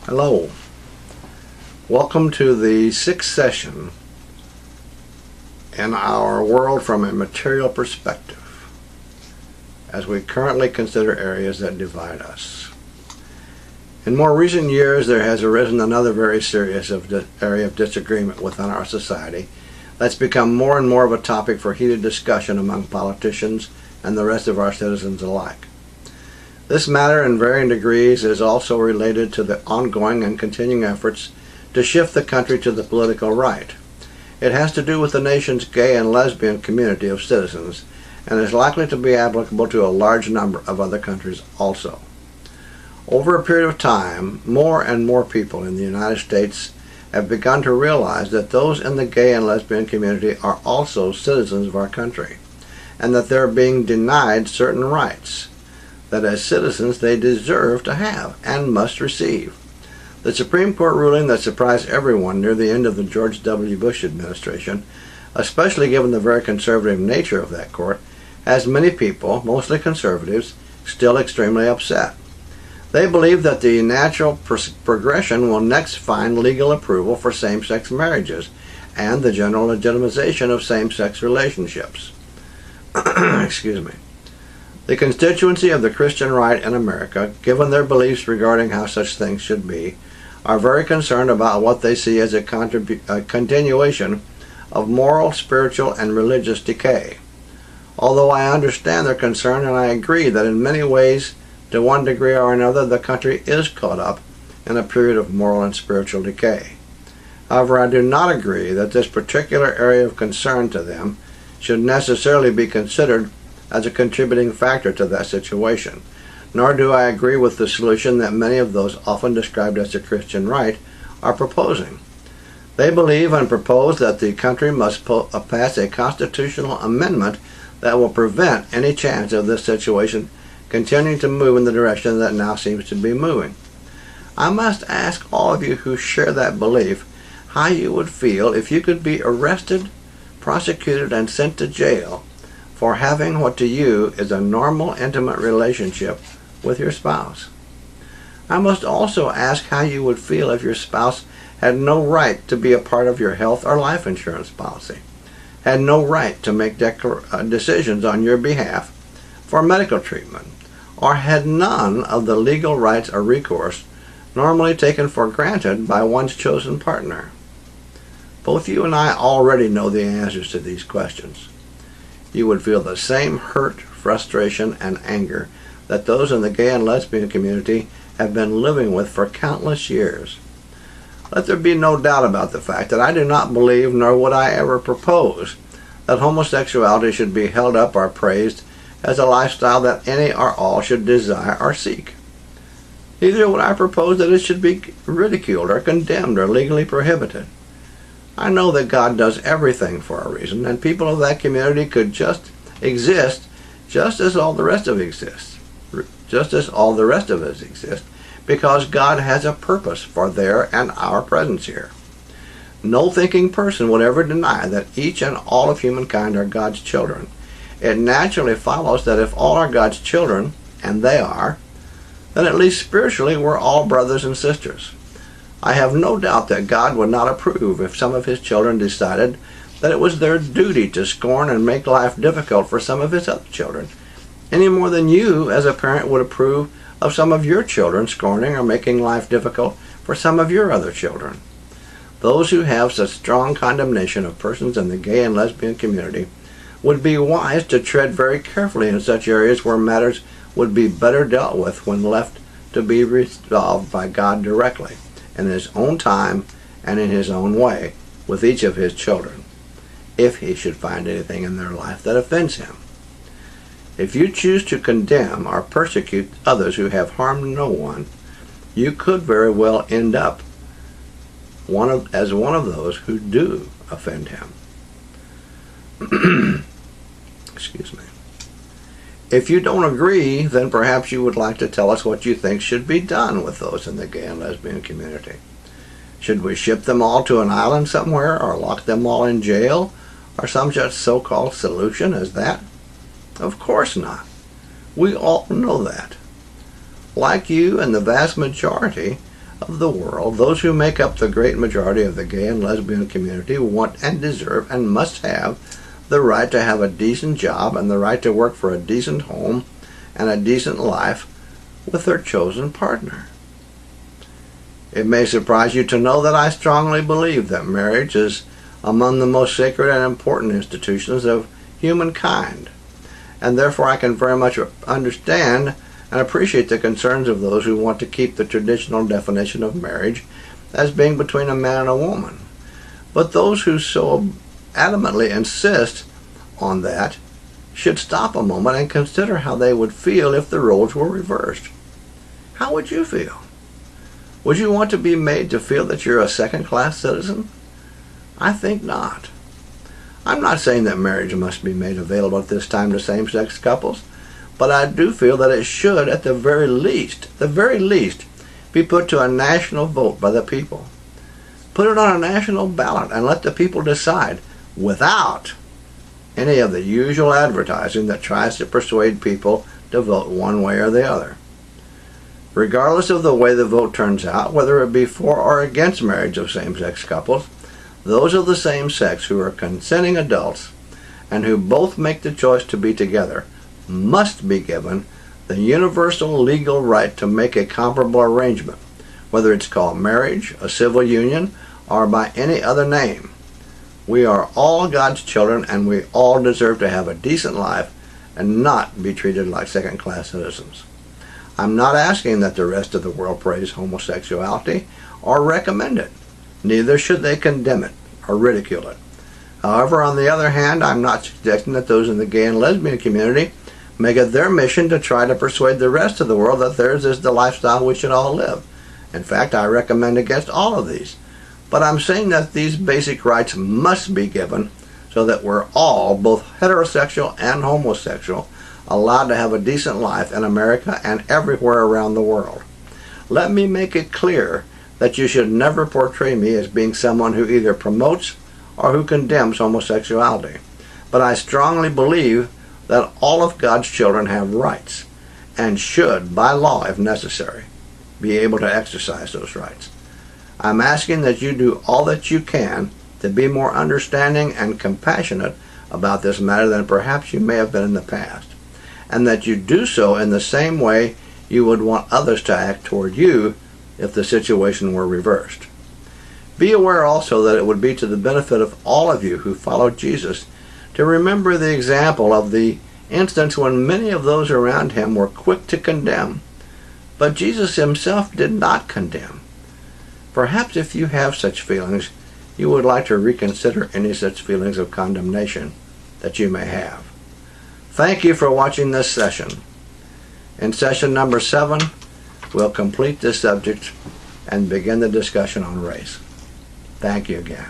Hello. Welcome to the sixth session in our world from a material perspective, as we currently consider areas that divide us. In more recent years, there has arisen another very serious area of disagreement within our society that's become more and more of a topic for heated discussion among politicians and the rest of our citizens alike. This matter, in varying degrees, is also related to the ongoing and continuing efforts to shift the country to the political right. It has to do with the nation's gay and lesbian community of citizens, and is likely to be applicable to a large number of other countries also. Over a period of time, more and more people in the United States have begun to realize that those in the gay and lesbian community are also citizens of our country, and that they're being denied certain rights that as citizens they deserve to have and must receive. The Supreme Court ruling that surprised everyone near the end of the George W. Bush administration, especially given the very conservative nature of that court, has many people, mostly conservatives, still extremely upset. They believe that the natural progression will next find legal approval for same-sex marriages and the general legitimization of same-sex relationships. Excuse me. The constituency of the Christian right in America, given their beliefs regarding how such things should be, are very concerned about what they see as a continuation of moral, spiritual, and religious decay. Although I understand their concern, and I agree that in many ways, to one degree or another, the country is caught up in a period of moral and spiritual decay. However, I do not agree that this particular area of concern to them should necessarily be considered as a contributing factor to that situation, nor do I agree with the solution that many of those often described as the Christian right are proposing. They believe and propose that the country must pass a constitutional amendment that will prevent any chance of this situation continuing to move in the direction that now seems to be moving. I must ask all of you who share that belief how you would feel if you could be arrested, prosecuted, and sent to jail for having what to you is a normal, intimate relationship with your spouse. I must also ask how you would feel if your spouse had no right to be a part of your health or life insurance policy, had no right to make decisions on your behalf for medical treatment, or had none of the legal rights or recourse normally taken for granted by one's chosen partner. Both you and I already know the answers to these questions. You would feel the same hurt, frustration, and anger that those in the gay and lesbian community have been living with for countless years. Let there be no doubt about the fact that I do not believe, nor would I ever propose, that homosexuality should be held up or praised as a lifestyle that any or all should desire or seek. Neither would I propose that it should be ridiculed or condemned or legally prohibited. I know that God does everything for a reason, and people of that community could just exist just as all the rest of us exist, because God has a purpose for their and our presence here. No thinking person would ever deny that each and all of humankind are God's children. It naturally follows that if all are God's children, and they are, then at least spiritually we're all brothers and sisters. I have no doubt that God would not approve if some of his children decided that it was their duty to scorn and make life difficult for some of his other children, any more than you as a parent would approve of some of your children scorning or making life difficult for some of your other children. Those who have such strong condemnation of persons in the gay and lesbian community would be wise to tread very carefully in such areas where matters would be better dealt with when left to be resolved by God directly, in his own time and in his own way, with each of his children, if he should find anything in their life that offends him. If you choose to condemn or persecute others who have harmed no one, you could very well end up as one of those who do offend him. Excuse me. If you don't agree, then perhaps you would like to tell us what you think should be done with those in the gay and lesbian community. Should we ship them all to an island somewhere, or lock them all in jail, or some such so-called solution as that? Of course not. We all know that. Like you and the vast majority, of the world, those who make up the great majority of the gay and lesbian community want and deserve and must have the right to have a decent job and the right to work for a decent home and a decent life with their chosen partner. It may surprise you to know that I strongly believe that marriage is among the most sacred and important institutions of humankind, and therefore I can very much understand and appreciate the concerns of those who want to keep the traditional definition of marriage as being between a man and a woman. But those who so adamantly insist on that should stop a moment and consider how they would feel if the roles were reversed. How would you feel? Would you want to be made to feel that you're a second-class citizen? I think not. I'm not saying that marriage must be made available at this time to same-sex couples, but I do feel that it should, at the very least, be put to a national vote by the people. Put it on a national ballot and let the people decide without any of the usual advertising that tries to persuade people to vote one way or the other. Regardless of the way the vote turns out, whether it be for or against marriage of same-sex couples, those of the same sex who are consenting adults and who both make the choice to be together must be given the universal legal right to make a comparable arrangement, whether it's called marriage, a civil union, or by any other name. We are all God's children, and we all deserve to have a decent life and not be treated like second-class citizens. I'm not asking that the rest of the world praise homosexuality or recommend it. Neither should they condemn it or ridicule it. However, on the other hand, I'm not suggesting that those in the gay and lesbian community make it their mission to try to persuade the rest of the world that theirs is the lifestyle we should all live. In fact, I recommend against all of these. But I'm saying that these basic rights must be given so that we're all, both heterosexual and homosexual, allowed to have a decent life in America and everywhere around the world. Let me make it clear that you should never portray me as being someone who either promotes or who condemns homosexuality. But I strongly believe that all of God's children have rights and should, by law if necessary, be able to exercise those rights. I'm asking that you do all that you can to be more understanding and compassionate about this matter than perhaps you may have been in the past, and that you do so in the same way you would want others to act toward you if the situation were reversed. Be aware also that it would be to the benefit of all of you who follow Jesus to remember the example of the instance when many of those around him were quick to condemn, but Jesus himself did not condemn. Perhaps if you have such feelings, you would like to reconsider any such feelings of condemnation that you may have. Thank you for watching this session. In session number 7, we'll complete this subject and begin the discussion on race. Thank you again.